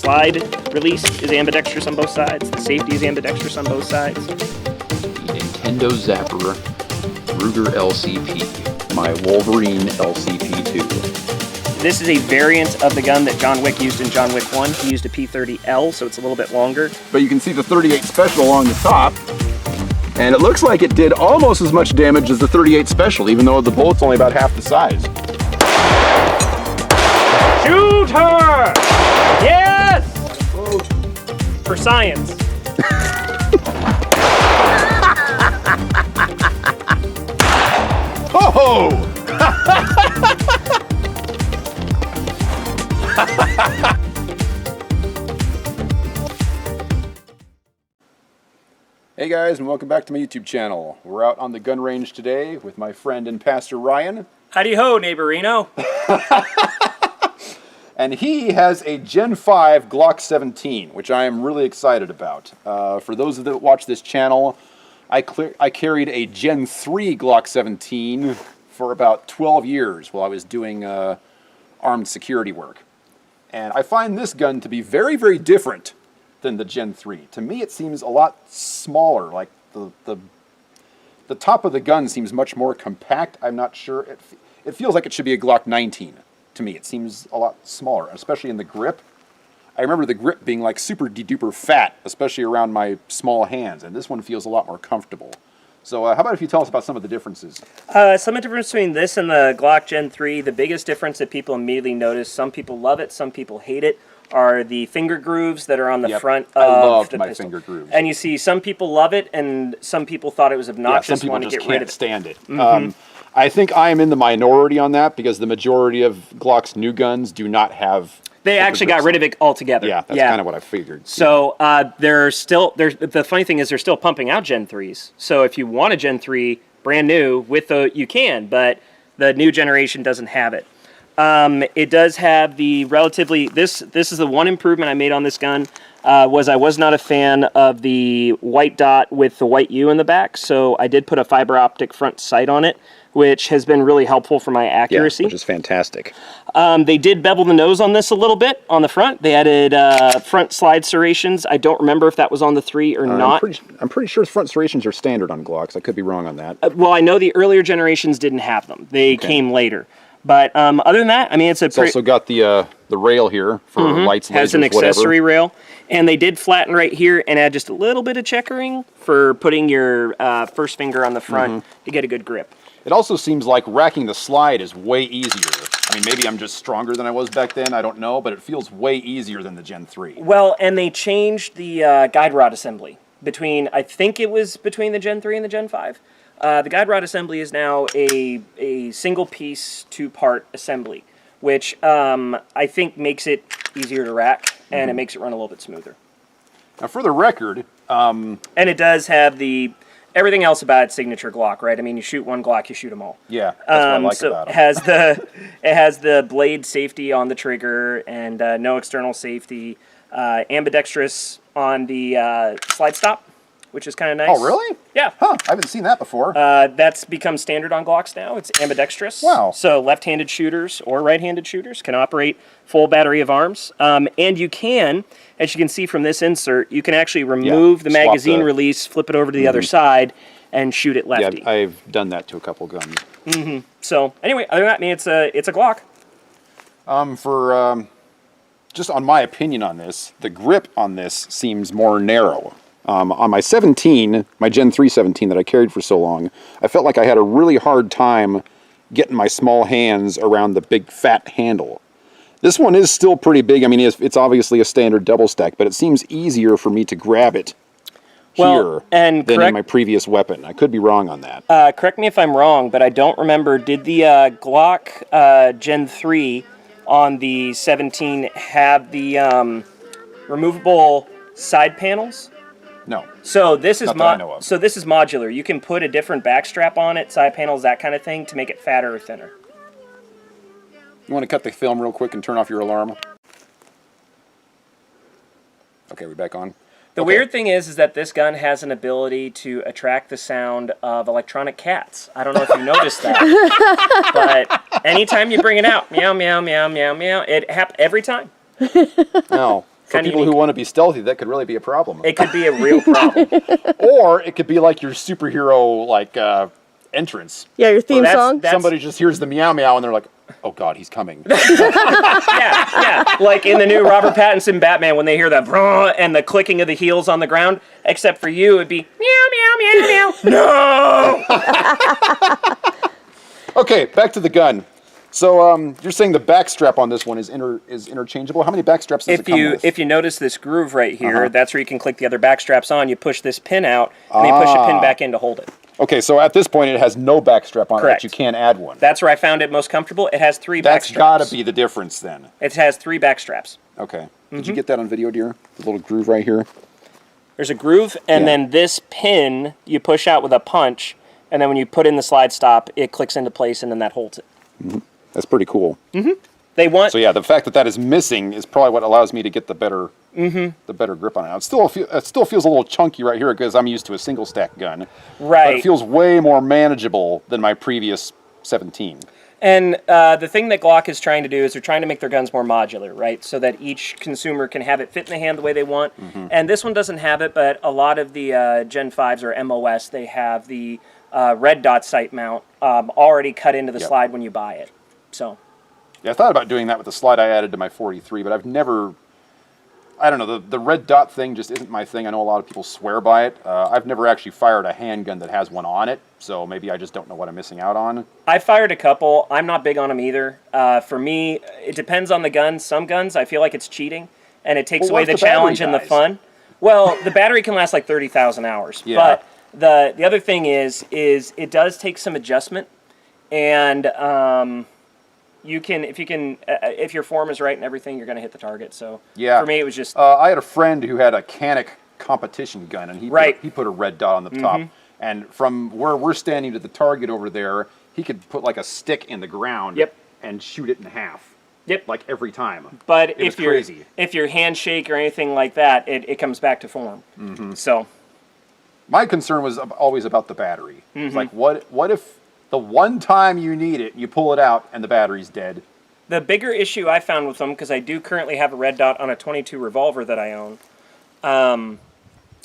slide release is ambidextrous on both sides. The safety is ambidextrous on both sides. The Nintendo Zapper Ruger LCP, my Wolverine LCP2. This is a variant of the gun that John Wick used in John Wick 1. He used a P30L, so it's a little bit longer. But you can see the 38 Special along the top, and it looks like it did almost as much damage as the 38 Special, even though the bullet's only about half the size. Shoot her! Yes! For science. Oh! Hey guys, and welcome back to my YouTube channel. We're out on the gun range today with my friend and pastor Ryan. Howdy ho, neighborino. And he has a Gen 5 Glock 17, which I am really excited about. For those that watch this channel, I carried a Gen 3 Glock 17 for about 12 years while I was doing armed security work. And I find this gun to be very, very different than the Gen 3. To me, it seems a lot smaller. Like the top of the gun seems much more compact. I'm not sure. It feels like it should be a Glock 19 to me. It seems a lot smaller, especially in the grip. I remember the grip being like super de-duper fat, especially around my small hands, and this one feels a lot more comfortable. So how about if you tell us about some of the differences? Some of the difference between this and the Glock Gen 3, the biggest difference that people immediately notice, some people love it, some people hate it, are the finger grooves that are on the front of the pistol. I loved my finger grooves. And you see some people love it, and some people thought it was obnoxious and want to get rid of it. Some people just can't stand it. I think I am in the minority on that because the majority of Glock's new guns do not have... They actually got rid of it altogether. Yeah, that's kind of what I figured. So the funny thing is they're still pumping out Gen 3s. So if you want a Gen 3 brand new with you can, but the new generation doesn't have it. It does have the relatively, this is the one improvement I made on this gun, I was not a fan of the white dot with the white U in the back, so I did put a fiber optic front sight on it, which has been really helpful for my accuracy. Yeah, which is fantastic. They did bevel the nose on this a little bit on the front. They added front slide serrations. I don't remember if that was on the 3 or not. I'm pretty sure front serrations are standard on Glocks. I could be wrong on that. Well, I know the earlier generations didn't have them. They came later. But other than that, I mean, it's also got the rail here for lights, lasers, has an accessory rail. And they did flatten right here and add just a little bit of checkering for putting your first finger on the front to get a good grip. It also seems like racking the slide is way easier. I mean, maybe I'm just stronger than I was back then, I don't know, but it feels way easier than the Gen 3. Well, and they changed the guide rod assembly between, I think it was between the Gen 3 and the Gen 5. The guide rod assembly is now a single-piece, two-part assembly, which I think makes it easier to rack, and it makes it run a little bit smoother. Now, for the record... and it does have everything else about its signature Glock, right? I mean, you shoot one Glock, you shoot them all. Yeah, that's what I like about it. It has the blade safety on the trigger and no external safety. Ambidextrous on the slide stop, which is kind of nice. Oh, really? Yeah. Huh, I haven't seen that before. That's become standard on Glocks now. It's ambidextrous. Wow. So left-handed shooters or right-handed shooters can operate full battery of arms. And you can, as you can see from this insert, you can actually remove the magazine release, flip it over to the other side, and shoot it lefty. Yeah, I've done that to a couple guns. So anyway, other than that, I mean, it's a Glock. Just on my opinion on this, the grip on this seems more narrow. On my 17, my Gen 3 17 that I carried for so long, I felt like I had a really hard time getting my small hands around the big fat handle. This one is still pretty big. I mean, it's obviously a standard double stack, but it seems easier for me to grab it here than in my previous weapon. I could be wrong on that. Correct me if I'm wrong, but I don't remember, did the Glock Gen 3 on the 17 have the removable side panels? No. So this is this is modular. You can put a different backstrap on it, side panels, that kind of thing, to make it fatter or thinner. You want to cut the film real quick and turn off your alarm? Okay, we're back on. The weird thing is that this gun has an ability to attract the sound of electronic cats. I don't know if you noticed that, but anytime you bring it out, meow, meow, meow, meow, meow, it happens every time. No. For people who want to be stealthy, that could really be a problem. It could be a real problem. Or it could be like your superhero entrance. Yeah, your theme song. Somebody just hears the meow meow and they're like, "Oh God, he's coming." Yeah. Like in the new Robert Pattinson Batman, when they hear that and the clicking of the heels on the ground. Except for you, it'd be meow meow meow meow. No. Okay, back to the gun. So you're saying the back strap on this one is interchangeable? How many back straps does it come with? If you notice this groove right here, that's where you can click the other back straps on. You push this pin out, and you push a pin back in to hold it. Okay, so at this point it has no back strap on Correct. it, but you can add one. That's where I found it most comfortable. It has 3 back straps. That's got to be the difference then. It has 3 back straps. Okay. Did you get that on video, dear? The little groove right here? There's a groove, and then this pin you push out with a punch, and then when you put in the slide stop, it clicks into place, and then that holds it. Mm-hmm. That's pretty cool. They want So yeah, the fact that that is missing is probably what allows me to get the better grip on it. It still feels a little chunky right here because I'm used to a single stack gun. Right. But it feels way more manageable than my previous 17. And the thing that Glock is trying to do is they're trying to make their guns more modular, right? So that each consumer can have it fit in the hand the way they want. And this one doesn't have it, but a lot of the Gen 5s or MOS, they have the red dot sight mount already cut into the slide when you buy it. So, yeah, I thought about doing that with the slide I added to my 43, but I've never, I don't know, the red dot thing just isn't my thing. I know a lot of people swear by it. I've never actually fired a handgun that has one on it, so maybe I just don't know what I'm missing out on. I fired a couple. I'm not big on them either. For me, it depends on the gun. Some guns, I feel like it's cheating, and it takes away the challenge and the fun. Well, the battery can last like 30,000 hours. Yeah. But the other thing is it does take some adjustment, and if your form is right and everything, you're going to hit the target. So Yeah. for me, it was just I had a friend who had a Canic competition gun, and he put a red dot on the top. And from where we're standing to the target over there, he could put like a stick in the ground and shoot it in half. Yep. Like every time. But It was crazy. if your handshake or anything like that, it comes back to form. So My concern was always about the battery. It's like, what if the one time you need it, you pull it out and the battery's dead? the bigger issue I found with them, because I do currently have a red dot on a 22 revolver that I own, that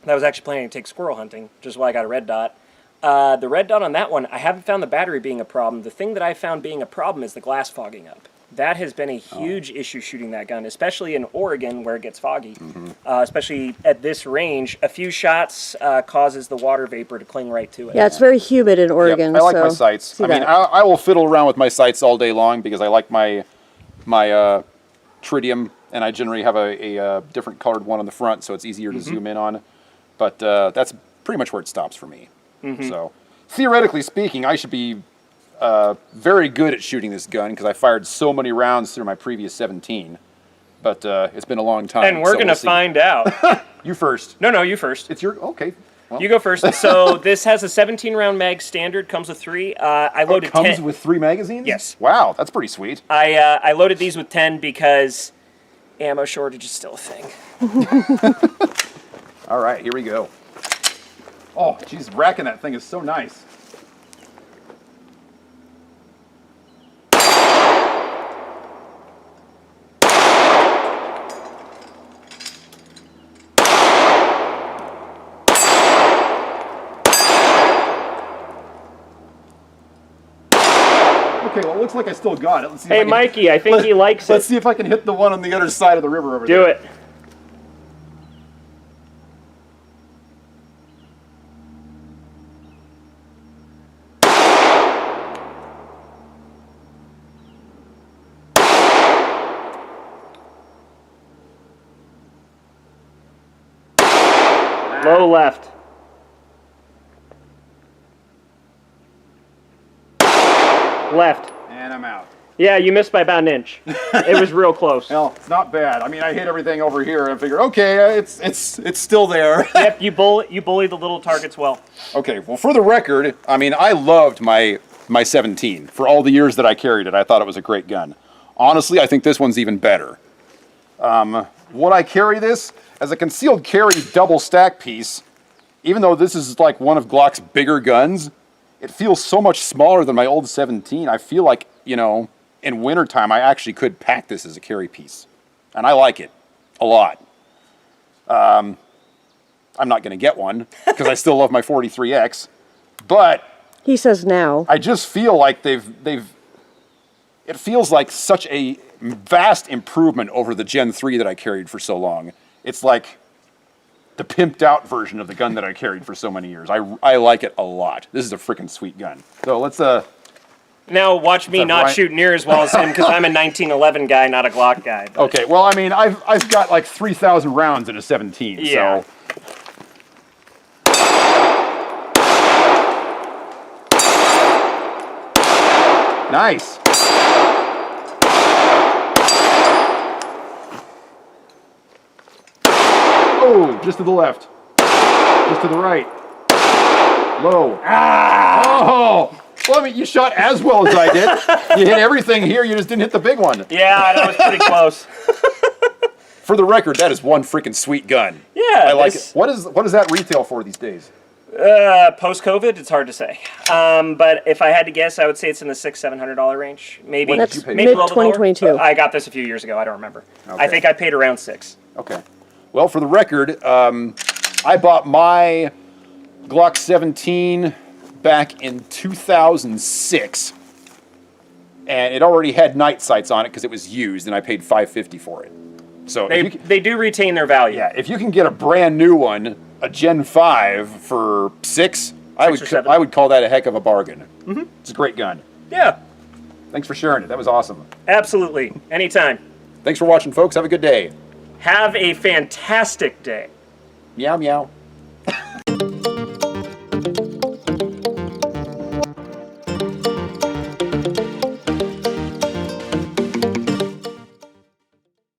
I was actually planning to take squirrel hunting, which is why I got a red dot. The red dot on that one, I haven't found the battery being a problem. The thing that I found being a problem is the glass fogging up. That has been a huge issue shooting that gun, especially in Oregon where it gets foggy. Especially at this range, a few shots causes the water vapor to cling right to it. Yeah, it's very humid in Oregon. Yep, I like my so sights. I mean, that. I will fiddle around with my sights all day long because I like my tritium, and I generally have a different colored one on the front, so it's easier to zoom in on. But that's pretty much where it stops for me. So theoretically speaking, I should be very good at shooting this gun because I fired so many rounds through my previous 17. But it's been a long time. And we're going to find out. You first. No, you first. It's your... Okay. Well, You go first. So this has a 17-round mag standard, comes with 3. I loaded it comes 10. with 3 magazines? Yes. Wow, that's pretty sweet. I loaded these with 10 because ammo shortage is still a thing. All right, here we go. Oh, geez, racking that thing is so nice. Okay, well, it looks like I still got it. Let's see Hey, Mikey, I think he likes Let's it. see if I can hit the one on the other side of the river over Do there. it. Low left. Left. And I'm out. Yeah, you missed by about an inch. It was real close. Well, it's not bad. I mean, I hit everything over here and figured, okay, it's still there. Yep, you bully the little targets well. Okay, well, for the record, I mean, I loved my 17. For all the years that I carried it, I thought it was a great gun. Honestly, I think this one's even better. Would I carry this as a concealed carry double stack piece? Even though this is like one of Glock's bigger guns, it feels so much smaller than my old 17. I feel like, you know, in wintertime, I actually could pack this as a carry piece. And I like it a lot. I'm not going to get one because I still love my 43X, but He says now. I just feel like it feels like such a vast improvement over the Gen 3 that I carried for so long. It's like the pimped out version of the gun that I carried for so many years. I like it a lot. This is a freaking sweet gun. So let's Now watch me not Brian- shoot near as well as him because I'm a 1911 guy, not a Glock guy. But okay, well, I mean, I've got like 3,000 rounds in a 17, Yeah. so nice. Oh, just to the left. Just to the right. Low. Oh! Well, I mean, you shot as well as I did. You hit everything here, you just didn't hit the big one. Yeah, that was pretty close. For the record, that is one freaking sweet gun. Yeah, I like this- it. What does that retail for these days? Post-COVID, it's hard to say. But if I had to guess, I would say it's in the $600-700 range. Maybe, What did That's you pay? maybe a little bit lower. 2022. I got this a few years ago. I don't remember. I Okay. think I paid around $6. Okay. Well, for the record, I bought my Glock 17 back in 2006, and it already had night sights on it because it was used, and I paid $550 for it. So if you, They do retain their value. yeah, if you can get a brand new one, a Gen 5 for $6, I or would $7. I would call that a heck of a bargain. Mm-hmm. It's a great gun. Yeah, Thanks for sharing it. That was awesome. absolutely. Anytime. Thanks for watching, folks. Have a good day. Have a fantastic day. Meow meow.